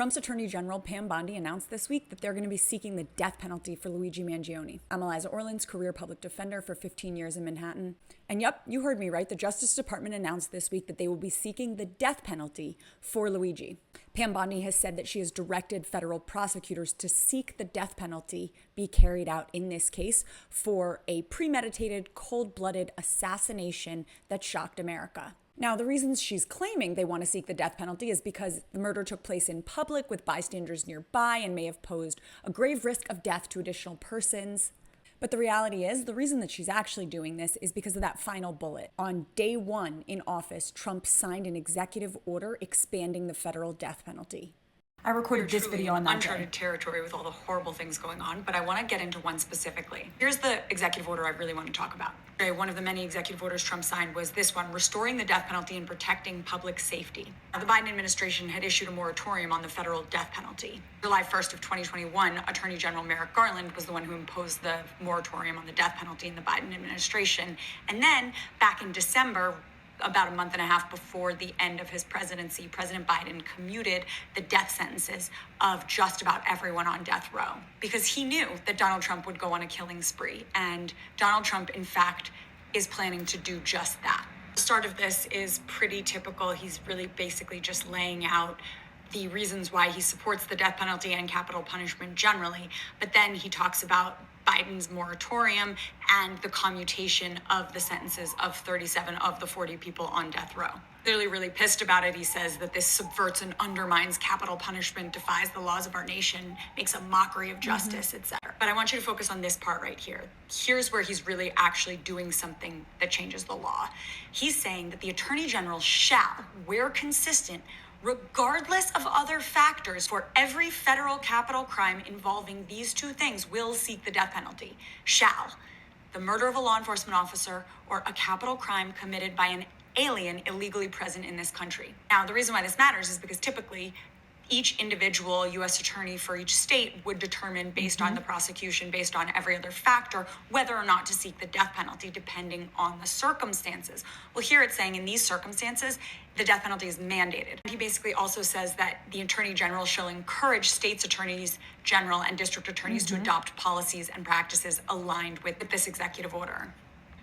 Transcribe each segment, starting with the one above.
Trump's Attorney General Pam Bondi announced this week that they're going to be seeking the death penalty for Luigi Mangione. I'm Eliza Orland's career public defender for 15 years in Manhattan. And yep, you heard me right. The Justice Department announced this week that they will be seeking the death penalty for Luigi. Pam Bondi has said that she has directed federal prosecutors to seek the death penalty be carried out in this case for a premeditated, cold-blooded assassination that shocked America. Now, the reasons she's claiming they want to seek the death penalty is because the murder took place in public with bystanders nearby and may have posed a grave risk of death to additional persons. But the reality is, the reason that she's actually doing this is because of that final bullet. On day one in office, Trump signed an executive order expanding the federal death penalty. I recorded this video on that uncharted territory with all the horrible things going on, but I want to get into one specifically. Here's the executive order I really want to talk about. One of the many executive orders Trump signed was this one, restoring the death penalty and protecting public safety. The Biden administration had issued a moratorium on the federal death penalty. July 1st of 2021, Attorney General Merrick Garland was the one who imposed the moratorium on the death penalty in the Biden administration. And then back in December, about a month and a half before the end of his presidency, President Biden commuted the death sentences of just about everyone on death row because he knew that Donald Trump would go on a killing spree. And Donald Trump, in fact, is planning to do just that. The start of this is pretty typical. He's really basically just laying out the reasons why he supports the death penalty and capital punishment generally. But then he talks about Biden's moratorium and the commutation of the sentences of 37 of the 40 people on death row. Clearly really pissed about it. He says that this subverts and undermines capital punishment, defies the laws of our nation, makes a mockery of justice, etc. But I want you to focus on this part right here. Here's where he's really actually doing something that changes the law. He's saying that the Attorney General shall, where consistent, regardless of other factors, for every federal capital crime involving these two things, will seek the death penalty. Shall. The murder of a law enforcement officer or a capital crime committed by an alien illegally present in this country. Now, the reason why this matters is because typically each individual U.S. attorney for each state would determine, based on the prosecution, based on every other factor, whether or not to seek the death penalty, depending on the circumstances. Well, here it's saying in these circumstances, the death penalty is mandated. He basically also says that the Attorney General shall encourage states' attorneys general and district attorneys to adopt policies and practices aligned with this executive order.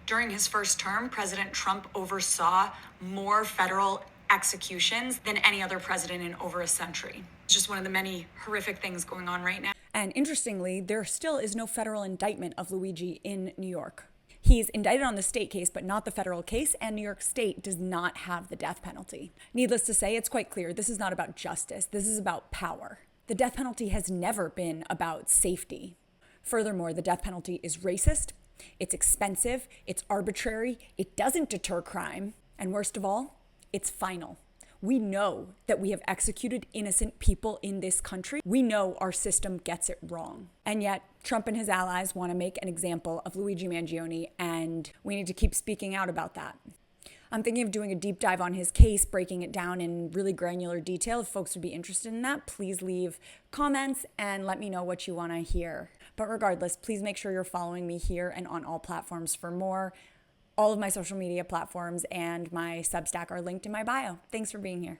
During his first term, President Trump oversaw more federal executions than any other president in over a century. It's just one of the many horrific things going on right now. And interestingly, there still is no federal indictment of Luigi in New York. He's indicted on the state case, but not the federal case, and New York State does not have the death penalty. Needless to say, it's quite clear this is not about justice. This is about power. The death penalty has never been about safety. Furthermore, the death penalty is racist, it's expensive, it's arbitrary, it doesn't deter crime, and worst of all, it's final. We know that we have executed innocent people in this country. We know our system gets it wrong. And yet, Trump and his allies want to make an example of Luigi Mangione, and we need to keep speaking out about that. I'm thinking of doing a deep dive on his case, breaking it down in really granular detail. If folks would be interested in that, please leave comments and let me know what you want to hear. But regardless, please make sure you're following me here and on all platforms for more. All of my social media platforms and my Substack are linked in my bio. Thanks for being here.